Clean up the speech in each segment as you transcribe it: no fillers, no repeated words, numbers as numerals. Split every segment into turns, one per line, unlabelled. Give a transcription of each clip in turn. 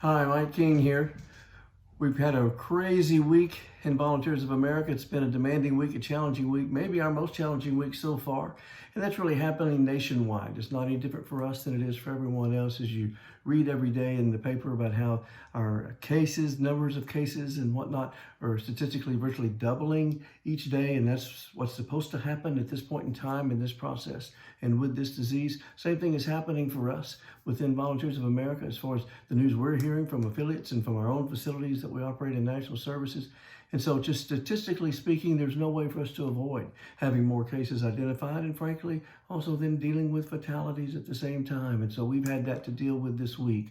Hi, Mike King here. We've had a crazy week in Volunteers of America. It's been a demanding week, a challenging week, maybe our most challenging week so far. And that's really happening nationwide. It's not any different for us than it is for everyone else as you read every day in the paper about how our cases, numbers of cases and whatnot are statistically virtually doubling each day. And that's what's supposed to happen at this point in time in this process. And with this disease, same thing is happening for us within Volunteers of America as far as the news we're hearing from affiliates and from our own facilities that we operate in national services. And so just statistically speaking, there's no way for us to avoid having more cases identified and frankly, also then dealing with fatalities at the same time. And so we've had that to deal with this week.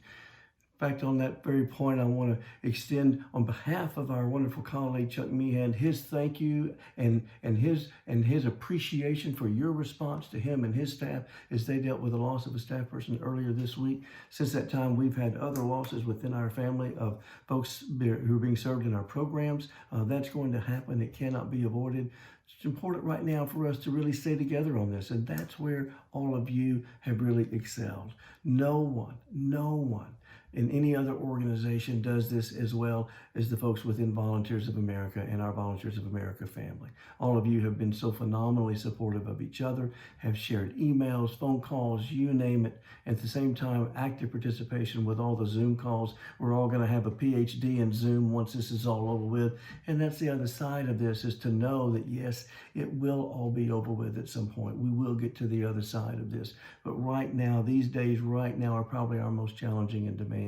In fact, on that very point, I want to extend on behalf of our wonderful colleague Chuck Meehan his thank you and his appreciation for your response to him and his staff as they dealt with the loss of a staff person earlier this week. Since that time, we've had other losses within our family of folks who are being served in our programs. That's going to happen. It cannot be avoided. It's important right now for us to really stay together on this, and that's where all of you have really excelled. No one in any other organization does this as well as the folks within Volunteers of America and our Volunteers of America family. All of you have been so phenomenally supportive of each other, have shared emails, phone calls, you name it. At the same time, active participation with all the Zoom calls. We're all going to have a PhD in Zoom once this is all over with. And that's the other side of this, is to know that yes, it will all be over with at some point. We will get to the other side of this. But right now, these days right now are probably our most challenging and demanding.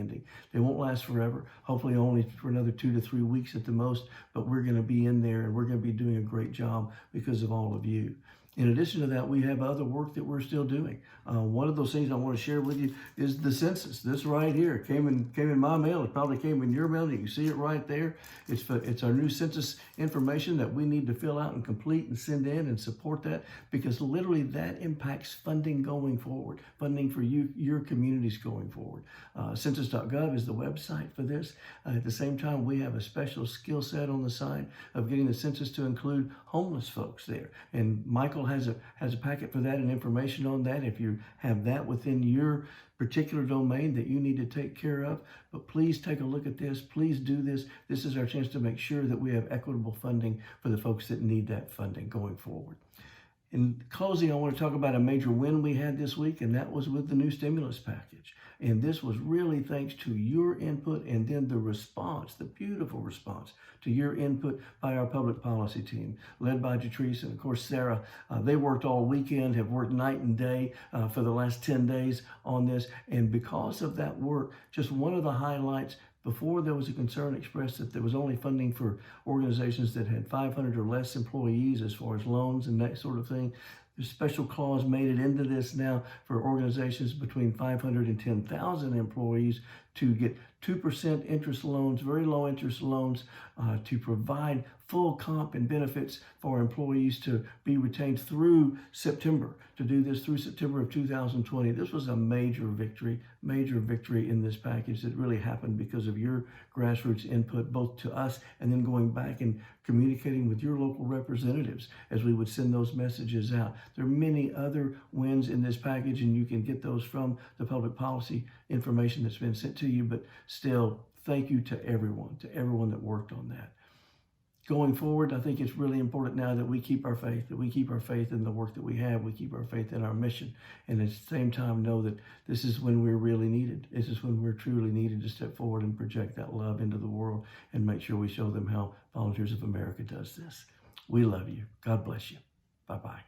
They won't last forever, hopefully only for another 2 to 3 weeks at the most, but we're going to be in there and we're going to be doing a great job because of all of you. In addition to that, we have other work that we're still doing. One of those things I want to share with you is the census. This right here came in my mail. It probably came in your mail. You can see it right there. It's our new census information that we need to fill out and complete and send in and support that, because literally that impacts funding going forward, funding for your communities going forward. Census.gov is the website for this. At the same time, we have a special skill set on the side of getting the census to include homeless folks there. And Michael has a packet for that and information on that if you have that within your particular domain that you need to take care of. But please take a look at this. Please do this. This is our chance to make sure that we have equitable funding for the folks that need that funding going forward. In closing, I want to talk about a major win we had this week, and that was with the new stimulus package. And this was really thanks to your input and then the response, the beautiful response to your input by our public policy team, led by Jatrice and, of course, Sarah. They worked all weekend, have worked night and day for the last 10 days on this. And because of that work, just one of the highlights, before there was a concern expressed that there was only funding for organizations that had 500 or less employees as far as loans and that sort of thing. The special clause made it into this now for organizations between 500 and 10,000 employees to get 2% interest loans, very low interest loans, to provide full comp and benefits for employees to be retained through September, to do this through September of 2020. This was a major victory in this package that really happened because of your grassroots input, both to us and then going back and communicating with your local representatives as we would send those messages out. There are many other wins in this package, and you can get those from the public policy information that's been sent to you, but still, thank you to everyone that worked on that. Going forward, I think it's really important now that we keep our faith, in the work that we have, we keep our faith in our mission, and at the same time know that this is when we're really needed. This is when we're truly needed to step forward and project that love into the world and make sure we show them how Volunteers of America does this. We love you. God bless you. Bye-bye.